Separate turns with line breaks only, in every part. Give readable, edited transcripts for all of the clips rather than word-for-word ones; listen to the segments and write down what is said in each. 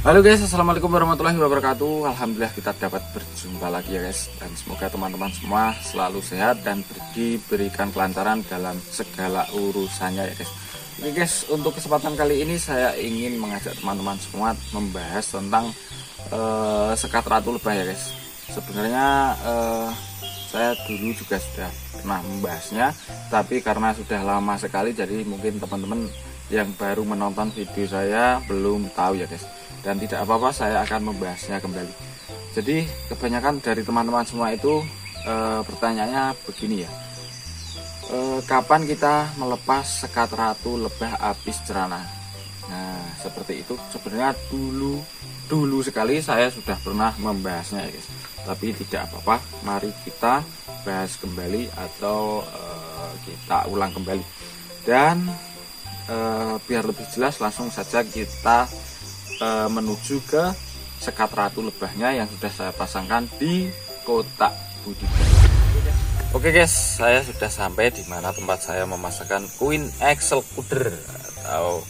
Halo guys, assalamualaikum warahmatullahi wabarakatuh. Alhamdulillah kita dapat berjumpa lagi ya guys. Dan semoga teman-teman semua selalu sehat dan diberikan kelancaran dalam segala urusannya ya guys. Oke guys, untuk kesempatan kali ini saya ingin mengajak teman-teman semua membahas tentang sekat ratu lebah ya guys. Sebenarnya saya dulu juga sudah pernah membahasnya, tapi karena sudah lama sekali jadi mungkin teman-teman yang baru menonton video saya belum tahu ya guys. Dan tidak apa-apa, saya akan membahasnya kembali. Jadi kebanyakan dari teman-teman semua itu pertanyaannya begini ya, kapan kita melepas sekat ratu lebah apis cerana? Nah seperti itu. Sebenarnya dulu sekali saya sudah pernah membahasnya ya guys, tapi tidak apa-apa, mari kita bahas kembali atau kita ulang kembali. Dan biar lebih jelas langsung saja kita menuju ke sekat ratu lebahnya yang sudah saya pasangkan di kotak budidaya. Oke guys, saya sudah sampai di mana tempat saya memasangkan Queen Axel Kuder atau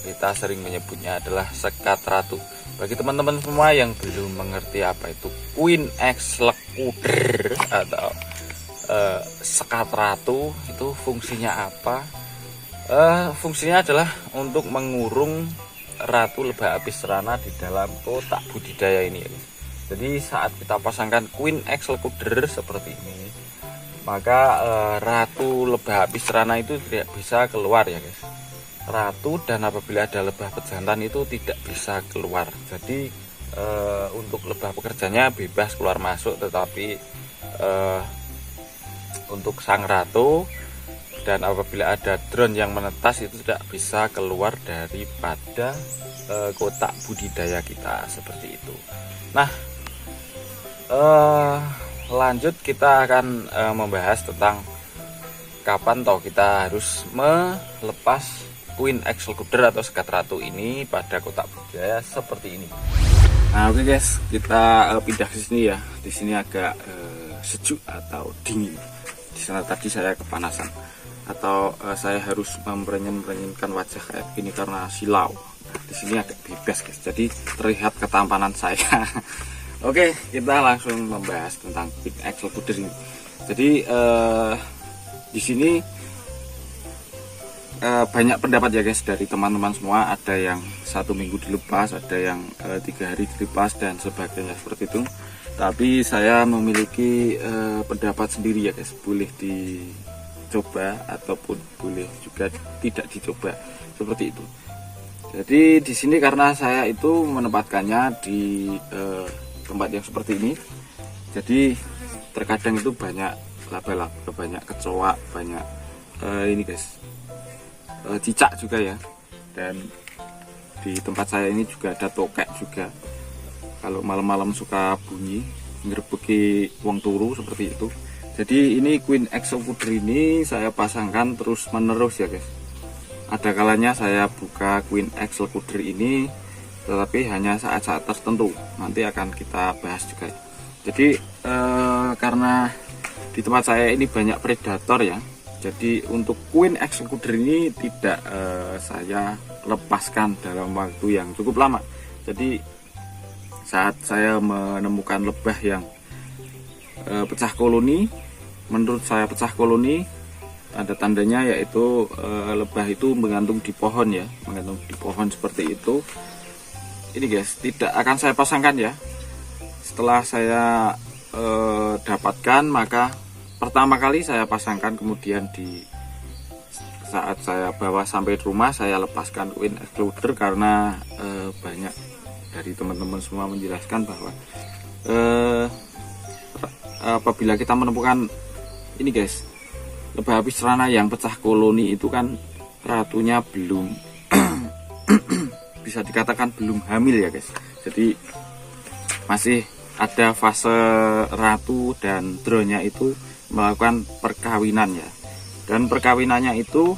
kita sering menyebutnya adalah sekat ratu. Bagi teman-teman semua yang belum mengerti apa itu Queen Axel Kuder atau sekat ratu, itu fungsinya apa? Fungsinya adalah untuk mengurung ratu lebah apis cerana di dalam kotak budidaya ini ya guys. Jadi saat kita pasangkan Queen Axel Kuder seperti ini, maka ratu lebah apis cerana itu tidak bisa keluar ya guys. Ratu dan apabila ada lebah pejantan itu tidak bisa keluar. Jadi untuk lebah pekerjanya bebas keluar masuk, tetapi untuk sang ratu dan apabila ada drone yang menetas itu tidak bisa keluar daripada kotak budidaya kita seperti itu. Nah lanjut kita akan membahas tentang kapan toh kita harus melepas Queen Axel Kuder atau sekat ratu ini pada kotak budidaya seperti ini. Nah oke guys, kita pindah ke sini ya. Di sini agak sejuk atau dingin. Di sana tadi saya kepanasan, atau saya harus memperenyen-perenyenkan wajah kayak gini karena silau. Nah, di sini agak bebas guys, jadi terlihat ketampanan saya. Oke, kita langsung membahas tentang Queen Axel Kuder ini. Jadi di sini banyak pendapat ya guys dari teman-teman semua. Ada yang 1 minggu dilepas, ada yang 3 hari dilepas dan sebagainya seperti itu. Tapi saya memiliki pendapat sendiri ya guys. Boleh dicoba ataupun boleh juga tidak dicoba seperti itu. Jadi di sini karena saya itu menempatkannya di tempat yang seperti ini, jadi terkadang itu banyak laba-laba, banyak kecoa, banyak ini guys, cicak juga ya. Dan di tempat saya ini juga ada tokek juga, kalau malam-malam suka bunyi ngerebeki wong turu seperti itu. Jadi ini Queen Axel Kuder ini saya pasangkan terus menerus ya guys. Ada kalanya saya buka Queen Axel Kuder ini, tetapi hanya saat-saat tertentu. Nanti akan kita bahas juga. Jadi karena di tempat saya ini banyak predator ya. Jadi untuk Queen Axel Kuder ini tidak saya lepaskan dalam waktu yang cukup lama. Jadi saat saya menemukan lebah yang pecah koloni, menurut saya pecah koloni, tanda-tandanya yaitu lebah itu menggantung di pohon ya, menggantung di pohon seperti itu. Ini guys, tidak akan saya pasangkan ya. Setelah saya dapatkan, maka pertama kali saya pasangkan, kemudian di saat saya bawa sampai rumah saya lepaskan Queen Axel Kuder karena banyak dari teman-teman semua menjelaskan bahwa apabila kita menemukan ini guys, lebah apis cerana yang pecah koloni itu kan ratunya belum bisa dikatakan belum hamil ya guys. Jadi masih ada fase ratu dan drone-nya itu melakukan perkawinan ya. Dan perkawinannya itu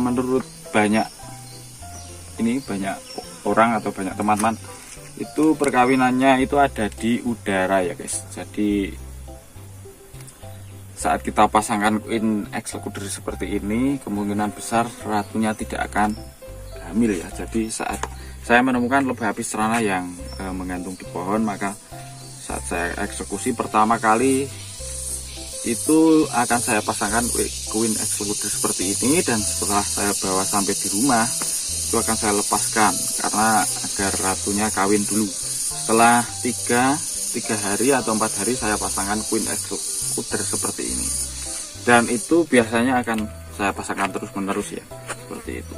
menurut banyak orang atau banyak teman-teman itu perkawinannya itu ada di udara ya guys. Jadi saat kita pasangkan queen executor seperti ini, kemungkinan besar ratunya tidak akan hamil ya. Jadi saat saya menemukan lebah api serana yang menggantung di pohon, maka saat saya eksekusi pertama kali itu akan saya pasangkan queen executor seperti ini, dan setelah saya bawa sampai di rumah itu akan saya lepaskan karena agar ratunya kawin dulu. Setelah 3 hari atau 4 hari saya pasangkan queen executor seperti ini, dan itu biasanya akan saya pasangkan terus menerus ya, seperti itu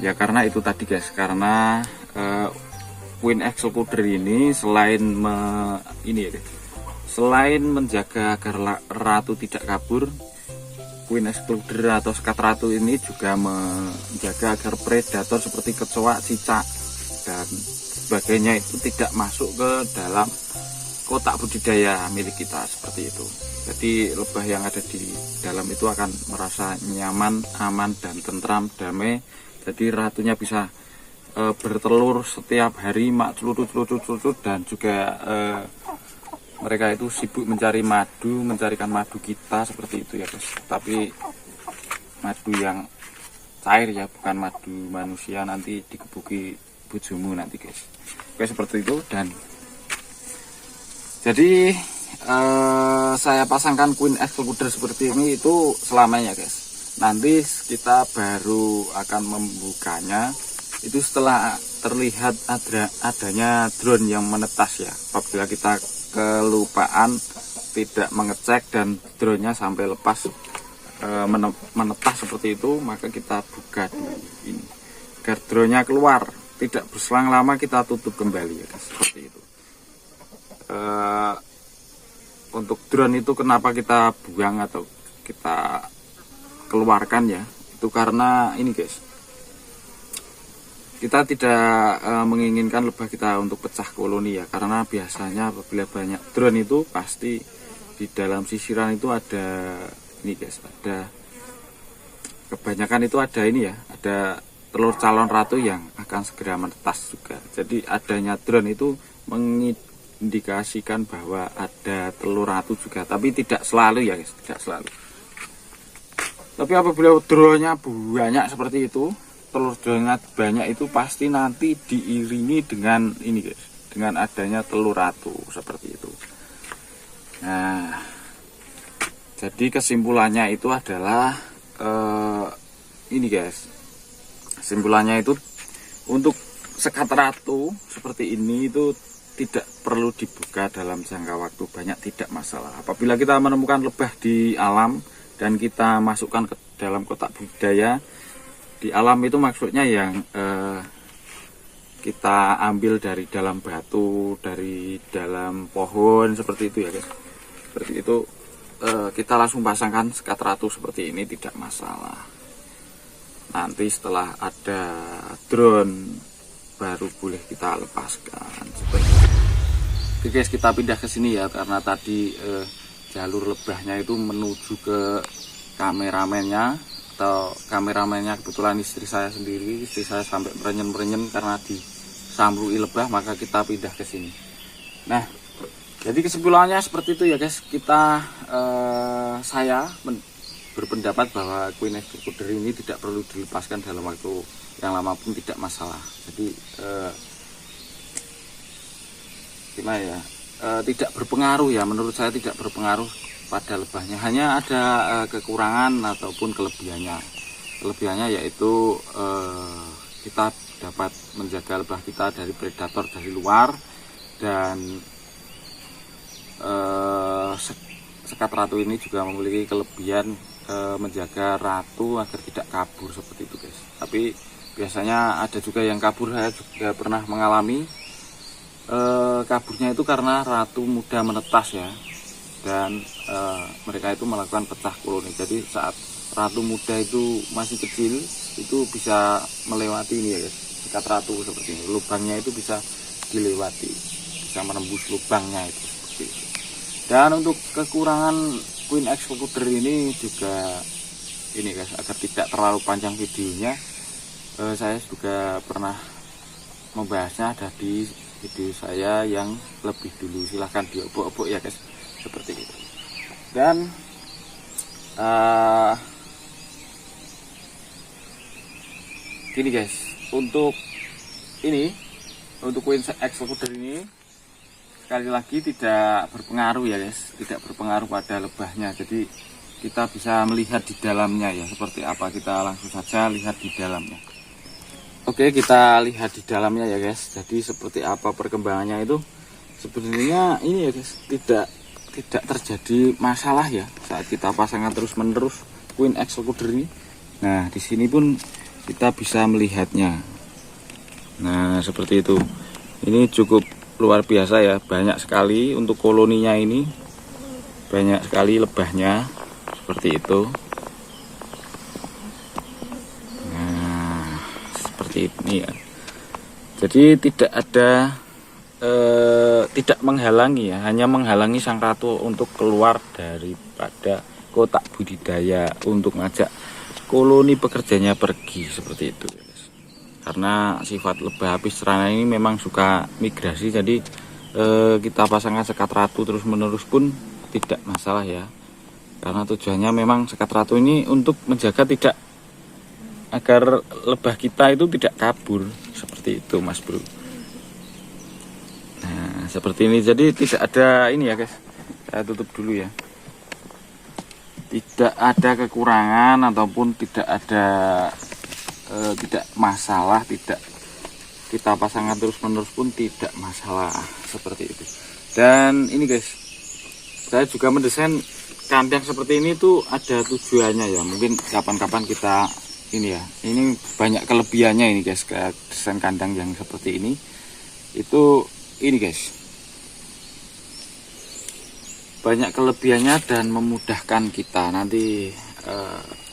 ya. Karena itu tadi guys, karena queen executor ini selain selain menjaga agar ratu tidak kabur, queen executor atau sekat ratu ini juga menjaga agar predator seperti kecoa, cicak dan sebagainya itu tidak masuk ke dalam kotak budidaya milik kita, seperti itu. Jadi lebah yang ada di dalam itu akan merasa nyaman, aman dan tentram, damai. Jadi ratunya bisa bertelur setiap hari, mak celucut, dan juga mereka itu sibuk mencari madu, mencarikan madu kita, seperti itu ya guys. Tapi madu yang cair ya, bukan madu manusia nanti dikebuki bojomu nanti guys. Oke, seperti itu. Dan jadi saya pasangkan queen executor seperti ini itu selamanya guys. Nanti kita baru akan membukanya itu setelah terlihat adanya drone yang menetas ya. Apabila kita kelupaan tidak mengecek dan drone-nya sampai lepas menetas seperti itu, maka kita buka dulu ini agar drone-nya keluar. Tidak berselang lama kita tutup kembali ya guys, seperti itu. Untuk drone itu kenapa kita buang atau kita keluarkan ya, itu karena ini guys, kita tidak menginginkan lebah kita untuk pecah koloni ya. Karena biasanya apabila banyak drone itu pasti di dalam sisiran itu ada ini guys, ada kebanyakan itu ada ini ya, ada telur calon ratu yang akan segera menetas juga. Jadi adanya drone itu mengindikasikan bahwa ada telur ratu juga, tapi tidak selalu ya guys, tidak selalu. Tapi apabila drone-nya banyak seperti itu, telur drone-nya banyak itu pasti nanti diiringi dengan ini guys, dengan adanya telur ratu seperti itu. Nah, jadi kesimpulannya itu adalah ini guys, kesimpulannya itu untuk sekat ratu seperti ini itu tidak perlu dibuka dalam jangka waktu banyak, tidak masalah. Apabila kita menemukan lebah di alam dan kita masukkan ke dalam kotak budidaya, di alam itu maksudnya yang kita ambil dari dalam batu, dari dalam pohon, seperti itu ya guys. Seperti itu kita langsung pasangkan sekat ratu seperti ini, tidak masalah. Nanti setelah ada drone baru boleh kita lepaskan seperti itu. Oke guys, kita pindah ke sini ya, karena tadi jalur lebahnya itu menuju ke kameramennya, atau kameramennya kebetulan istri saya sendiri. Istri saya sampai merenyen-merenyen karena disamrui lebah, maka kita pindah ke sini. Nah, jadi kesimpulannya seperti itu ya guys. Saya berpendapat bahwa queen executor ini tidak perlu dilepaskan dalam waktu yang lama pun tidak masalah. Jadi gimana ya, tidak berpengaruh ya, menurut saya tidak berpengaruh pada lebahnya. Hanya ada kekurangan ataupun kelebihannya. Kelebihannya yaitu kita dapat menjaga lebah kita dari predator dari luar, dan sekat ratu ini juga memiliki kelebihan menjaga ratu agar tidak kabur seperti itu guys. Tapi biasanya ada juga yang kabur, saya juga pernah mengalami kaburnya itu karena ratu muda menetas ya, dan mereka itu melakukan pecah koloni. Jadi saat ratu muda itu masih kecil, itu bisa melewati ini ya guys, sikat ratu seperti ini. Lubangnya itu bisa dilewati, bisa menembus lubangnya itu seperti itu. Dan untuk kekurangan Queen Executor ini juga ini guys, agar tidak terlalu panjang videonya, saya juga pernah membahasnya, ada di video saya yang lebih dulu, silahkan diobok-obok ya guys, seperti itu. Dan gini guys, untuk Queen Executor ini sekali lagi tidak berpengaruh ya guys, tidak berpengaruh pada lebahnya. Jadi kita bisa melihat di dalamnya ya seperti apa, kita langsung saja lihat di dalamnya. Oke, kita lihat di dalamnya ya guys. Jadi seperti apa perkembangannya itu, sebenarnya ini ya guys, tidak terjadi masalah ya saat kita pasangkan terus menerus Queen Executor ini. Nah di sini pun kita bisa melihatnya. Nah seperti itu, ini cukup luar biasa ya, banyak sekali untuk koloninya ini, banyak sekali lebahnya seperti itu. Nah seperti ini ya, jadi tidak ada tidak menghalangi ya, hanya menghalangi sang ratu untuk keluar daripada kotak budidaya untuk ngajak koloni pekerjanya pergi seperti itu guys. Karena sifat lebah apis cerana ini memang suka migrasi, jadi kita pasangkan sekat ratu terus menerus pun tidak masalah ya, karena tujuannya memang sekat ratu ini untuk menjaga tidak agar lebah kita itu tidak kabur seperti itu mas bro. Nah seperti ini, jadi tidak ada ini ya guys, saya tutup dulu ya, tidak ada kekurangan ataupun tidak ada tidak masalah, tidak kita pasangkan terus menerus pun tidak masalah seperti itu. Dan ini guys, saya juga mendesain kandang seperti ini tuh ada tujuannya ya, mungkin kapan-kapan kita ini ya, ini banyak kelebihannya ini guys, ke desain kandang yang seperti ini itu ini guys, banyak kelebihannya dan memudahkan kita. Nanti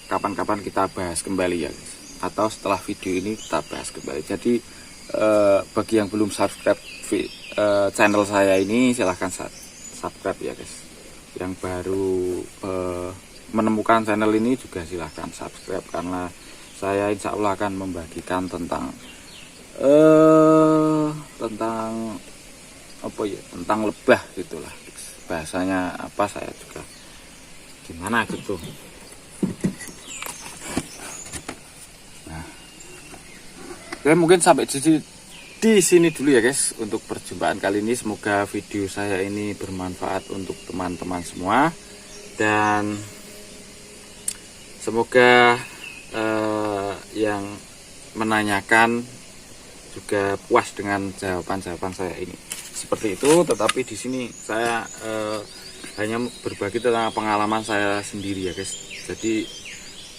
kapan-kapan kita bahas kembali ya guys, atau setelah video ini kita bahas kembali. Jadi bagi yang belum subscribe channel saya ini, silahkan subscribe ya guys. Yang baru menemukan channel ini juga silahkan subscribe, karena saya insya Allah akan membagikan tentang apa ya, tentang lebah gitulah, bahasanya apa saya juga gimana gitu. Oke, mungkin sampai di sini dulu ya guys untuk perjumpaan kali ini. Semoga video saya ini bermanfaat untuk teman-teman semua, dan semoga yang menanyakan juga puas dengan jawaban-jawaban saya ini. Seperti itu, tetapi di sini saya hanya berbagi tentang pengalaman saya sendiri ya guys. Jadi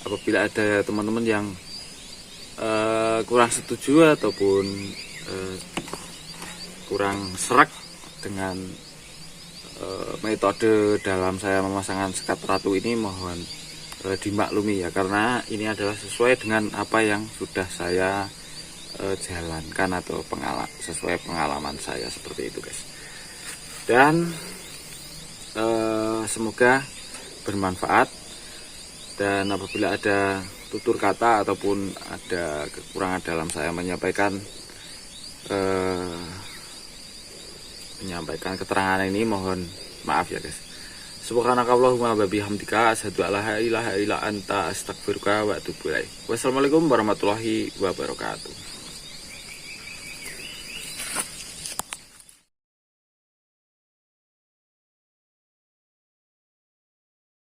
apabila ada teman-teman yang kurang setuju ataupun kurang serak dengan metode dalam saya memasangkan sekat ratu ini, mohon dimaklumi ya, karena ini adalah sesuai dengan apa yang sudah saya jalankan atau sesuai pengalaman saya seperti itu guys. Dan semoga bermanfaat, dan apabila ada tutur kata ataupun ada kekurangan dalam saya menyampaikan keterangan ini, mohon maaf ya guys. Subhanakallahumma wa bihamdika asyhadu an la ilaha illa anta astaghfiruka wa atubu ilaik. Wassalamualaikum warahmatullahi wabarakatuh.